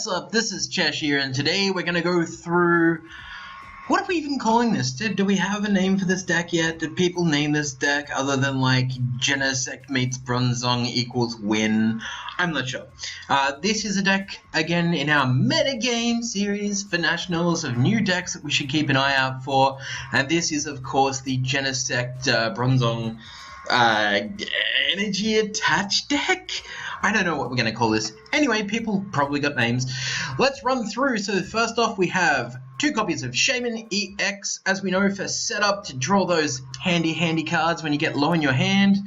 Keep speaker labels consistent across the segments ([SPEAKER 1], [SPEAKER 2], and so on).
[SPEAKER 1] What's up? This is Chesh here, and today we're going to go through... What are we even calling this? Do we have a name for this deck yet? Did people name this deck other than like Genesect meets Bronzong equals win? I'm not sure. This is a deck, again, in our metagame series for Nationals of new decks that we should keep an eye out for. And this is, of course, the Genesect Bronzong energy attached deck. I don't know what we're going to call this. Anyway, people probably got names. Let's run through. So first off, we have 2 copies of Shaman EX, as we know, for setup to draw those handy cards when you get low in your hand.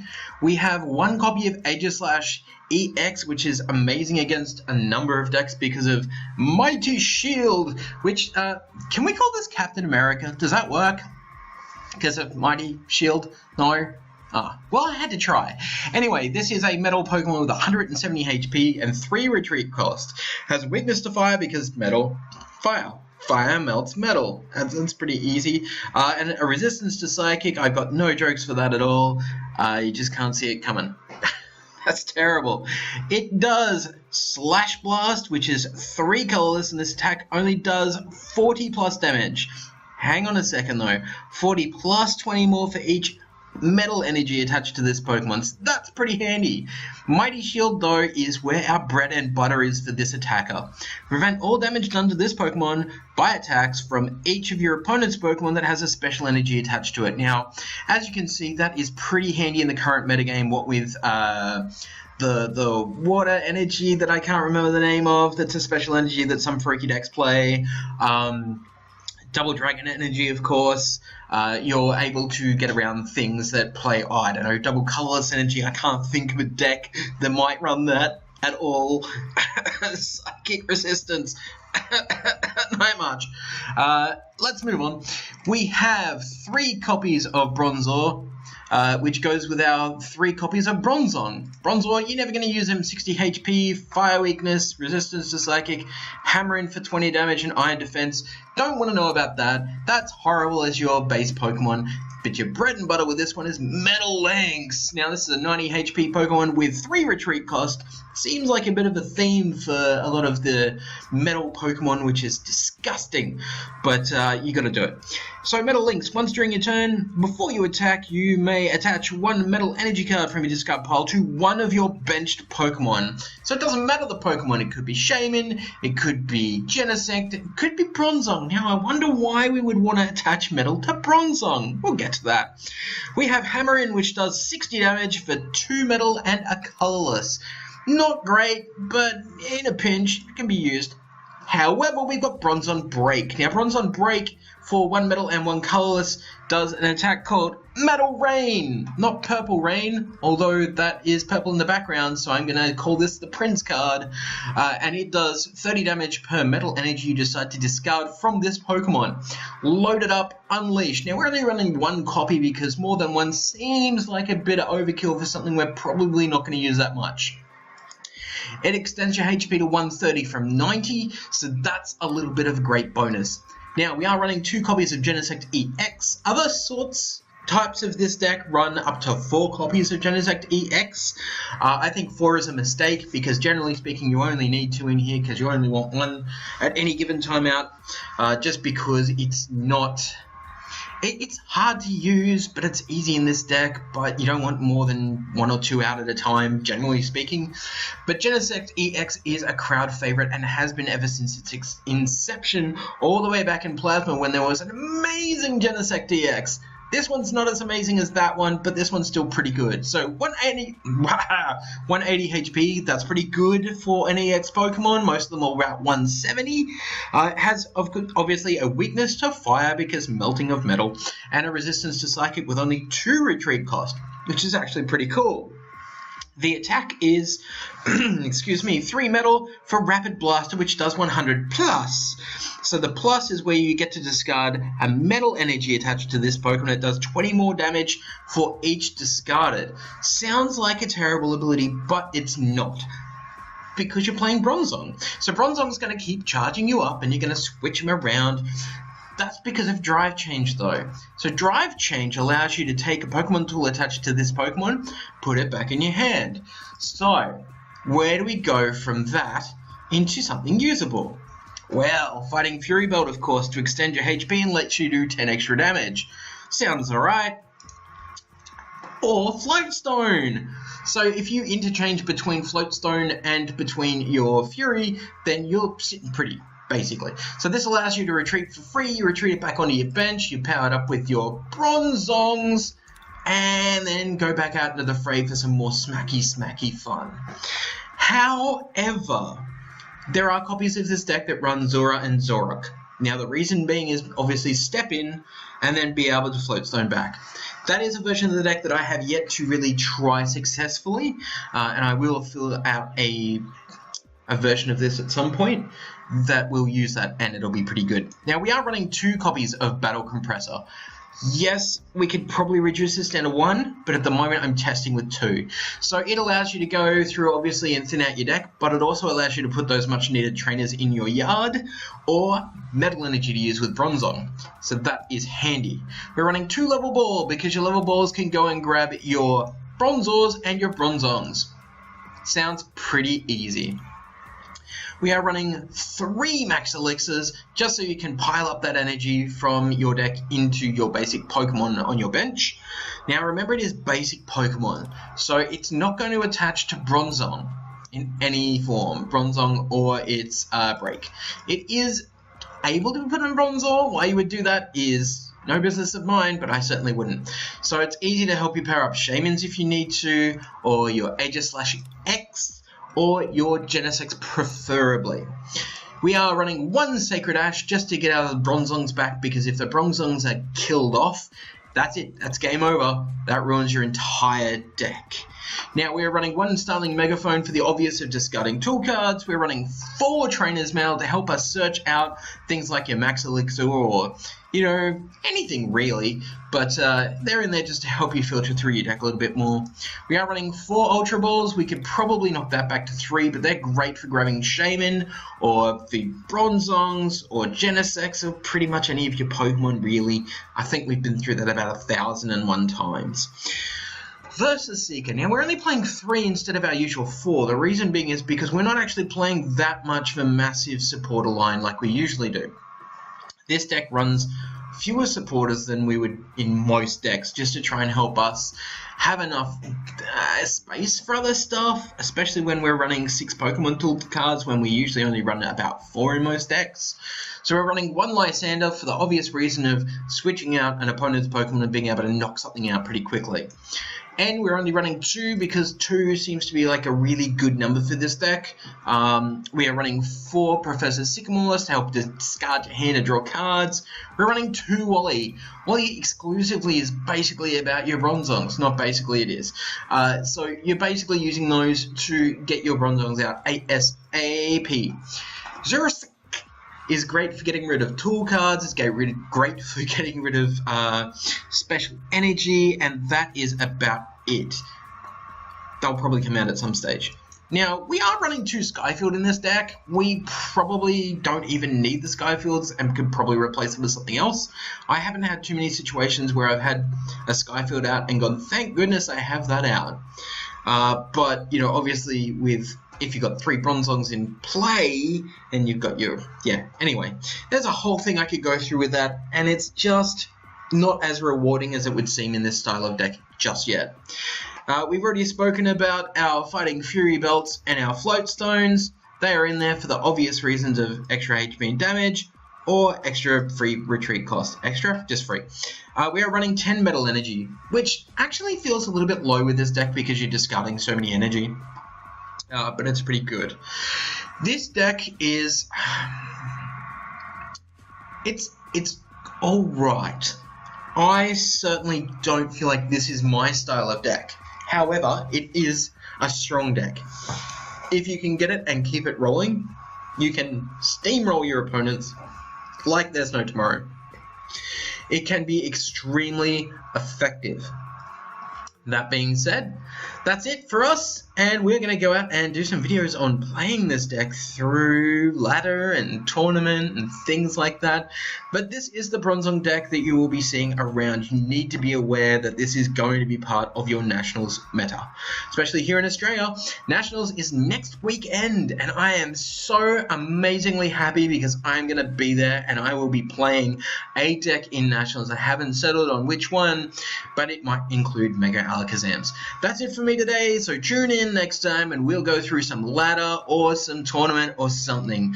[SPEAKER 1] We have 1 copy of Aegislash EX, which is amazing against a number of decks because of Mighty Shield, which, can we call this Captain America? Does that work? Because of Mighty Shield? No? Well, I had to try. Anyway, this is a metal Pokemon with 170 HP and 3 retreat cost. Has weakness to fire because metal, fire. Fire melts metal. That's pretty easy. And a resistance to psychic. I've got no jokes for that at all. You just can't see it coming. That's terrible. It does Slash Blast, which is 3 colorless, and this attack only does 40 plus damage. Hang on a second though. 40 plus 20 more for each metal energy attached to this Pokemon. So that's pretty handy. Mighty Shield, though, is where our bread and butter is for this attacker. Prevent all damage done to this Pokemon by attacks from each of your opponent's Pokemon that has a special energy attached to it. Now, as you can see, that is pretty handy in the current metagame, what with the water energy that I can't remember the name of, that's a special energy that some freaky decks play. Double Dragon Energy, of course. You're able to get around things that play, I don't know, Double Colorless Energy. I can't think of a deck that might run that at all. Psychic Resistance. Not much. Let's move on. We have 3 copies of Bronzor, which goes with our 3 copies of Bronzong. Bronzor, you're never going to use him. 60 HP, Fire Weakness, Resistance to Psychic, Hammering for 20 damage, and Iron Defense. Don't want to know about that. That's horrible as your base Pokemon. But your bread and butter with this one is Metal Lynx. Now, this is a 90 HP Pokemon with 3 retreat cost. Seems like a bit of a theme for a lot of the metal Pokemon, which is disgusting. But you gotta do it. So, Metal Lynx, once during your turn, before you attack, you may attach 1 metal energy card from your discard pile to one of your benched Pokemon. So it doesn't matter the Pokemon. It could be Shaman, it could be Genesect, it could be Bronzong. Now, I wonder why we would want to attach metal to Bronzong. We'll get to that. We have Hammering, which does 60 damage for 2 metal and a colorless. Not great, but in a pinch, it can be used. However, we've got Bronzong Break. Now, Bronzong Break, for 1 metal and 1 colorless, does an attack called Metal Rain. Not Purple Rain, although that is purple in the background, so I'm going to call this the Prince card. And it does 30 damage per metal energy you decide to discard from this Pokemon. Load it up, Unleash. Now, we're only running 1 copy because more than 1 seems like a bit of overkill for something we're probably not going to use that much. It extends your HP to 130 from 90, so that's a little bit of a great bonus. Now, we are running 2 copies of Genesect EX. Other types of this deck run up to 4 copies of Genesect EX. I think 4 is a mistake because generally speaking you only need 2 in here because you only want 1 at any given time out, just because it's not... It's hard to use, but it's easy in this deck, but you don't want more than 1 or 2 out at a time, generally speaking. But Genesect EX is a crowd favorite and has been ever since its inception, all the way back in Plasma when there was an amazing Genesect EX. This one's not as amazing as that one, but this one's still pretty good. So 180 HP, that's pretty good for an EX Pokemon. Most of them are about 170. It has obviously a weakness to fire because melting of metal, and a resistance to psychic with only 2 retreat cost, which is actually pretty cool. The attack is, 3 metal for Rapid Blaster, which does 100 plus. So the plus is where you get to discard a metal energy attached to this Pokemon. It does 20 more damage for each discarded. Sounds like a terrible ability, but it's not, because you're playing Bronzong. So Bronzong's going to keep charging you up, and you're going to switch him around. That's because of Drive Change, though. So Drive Change allows you to take a Pokemon tool attached to this Pokemon, put it back in your hand. So, where do we go from that into something usable. Well, Fighting Fury Belt, of course, to extend your HP and lets you do 10 extra damage. Sounds alright. Or Float Stone. So if you interchange between Float Stone and between your Fury, then you're sitting pretty, basically. So this allows you to retreat for free. You retreat it back onto your bench. You power it up with your Bronzongs, and then go back out into the fray for some more smacky fun. However, there are copies of this deck that run Zora and Zorak. Now, the reason being is obviously step in and then be able to Float Stone back. That is a version of the deck that I have yet to really try successfully, and I will fill out a version of this at some point that will use that, and it'll be pretty good. Now, we are running 2 copies of Battle Compressor. Yes, we could probably reduce this down to 1, but at the moment I'm testing with 2. So it allows you to go through, obviously, and thin out your deck, but it also allows you to put those much needed trainers in your yard, or Metal Energy to use with Bronzong. So that is handy. We're running 2 level ball, because your level balls can go and grab your Bronzors and your Bronzongs. Sounds pretty easy. We are running 3 Max Elixirs, just so you can pile up that energy from your deck into your basic Pokemon on your bench. Now remember, it is basic Pokemon, so it's not going to attach to Bronzong in any form, Bronzong or its break. It is able to be put in Bronzor. Why you would do that is no business of mine, but I certainly wouldn't. So it's easy to help you power up Shaymins if you need to, or your Aegislash-X, or your Genesect preferably. We are running 1 Sacred Ash just to get out of the Bronzongs back, because if the Bronzongs are killed off, that's it. That's game over. That ruins your entire deck. Now, we're running 1 Starling Megaphone for the obvious of discarding tool cards. We're running 4 Trainer's Mail to help us search out things like your Max Elixir or, you know, anything really. But they're in there just to help you filter through your deck a little bit more. We are running 4 Ultra Balls. We could probably knock that back to 3, but they're great for grabbing Shaymin or the Bronzongs or Genesects or pretty much any of your Pokemon, really. I think we've been through that about 1,001 times. Versus Seeker. Now, we're only playing 3 instead of our usual 4. The reason being is because we're not actually playing that much of a massive supporter line like we usually do. This deck runs fewer supporters than we would in most decks, just to try and help us have enough space for other stuff, especially when we're running 6 Pokemon tool cards when we usually only run about 4 in most decks. So we're running 1 Lysander for the obvious reason of switching out an opponent's Pokemon and being able to knock something out pretty quickly. And we're only running 2 because 2 seems to be like a really good number for this deck. We are running 4 Professor Sycamores to help discard your hand and draw cards. We're running 2 Wally. Wally exclusively is basically about your Bronzongs. Not basically, it is. So you're basically using those to get your Bronzongs out ASAP. Zurus is great for getting rid of tool cards, it's great for getting rid of special energy, and that is about it. They'll probably come out at some stage. Now, we are running 2 Skyfield in this deck. We probably don't even need the Skyfields and could probably replace them with something else. I haven't had too many situations where I've had a Skyfield out and gone, thank goodness I have that out. But, you know, obviously if you've got 3 Bronzongs in play, then you've got your... Yeah, anyway. There's a whole thing I could go through with that, and it's just not as rewarding as it would seem in this style of deck just yet. We've already spoken about our Fighting Fury Belts and our Float Stones. They are in there for the obvious reasons of extra HP and damage, or extra free retreat cost. Extra? Just free. We are running 10 Metal Energy, which actually feels a little bit low with this deck because you're discarding so many energy. But it's pretty good. This deck is... It's alright. I certainly don't feel like this is my style of deck. However, it is a strong deck. If you can get it and keep it rolling, you can steamroll your opponents like there's no tomorrow. It can be extremely effective. That being said, that's it for us, and we're going to go out and do some videos on playing this deck through ladder and tournament and things like that. But this is the Bronzong deck that you will be seeing around. You need to be aware that this is going to be part of your Nationals meta, especially here in Australia. Nationals is next weekend, and I am so amazingly happy because I'm going to be there and I will be playing a deck in Nationals. I haven't settled on which one, but it might include Mega Alakazams. That's it for me today, so tune in next time and we'll go through some ladder or some tournament or something.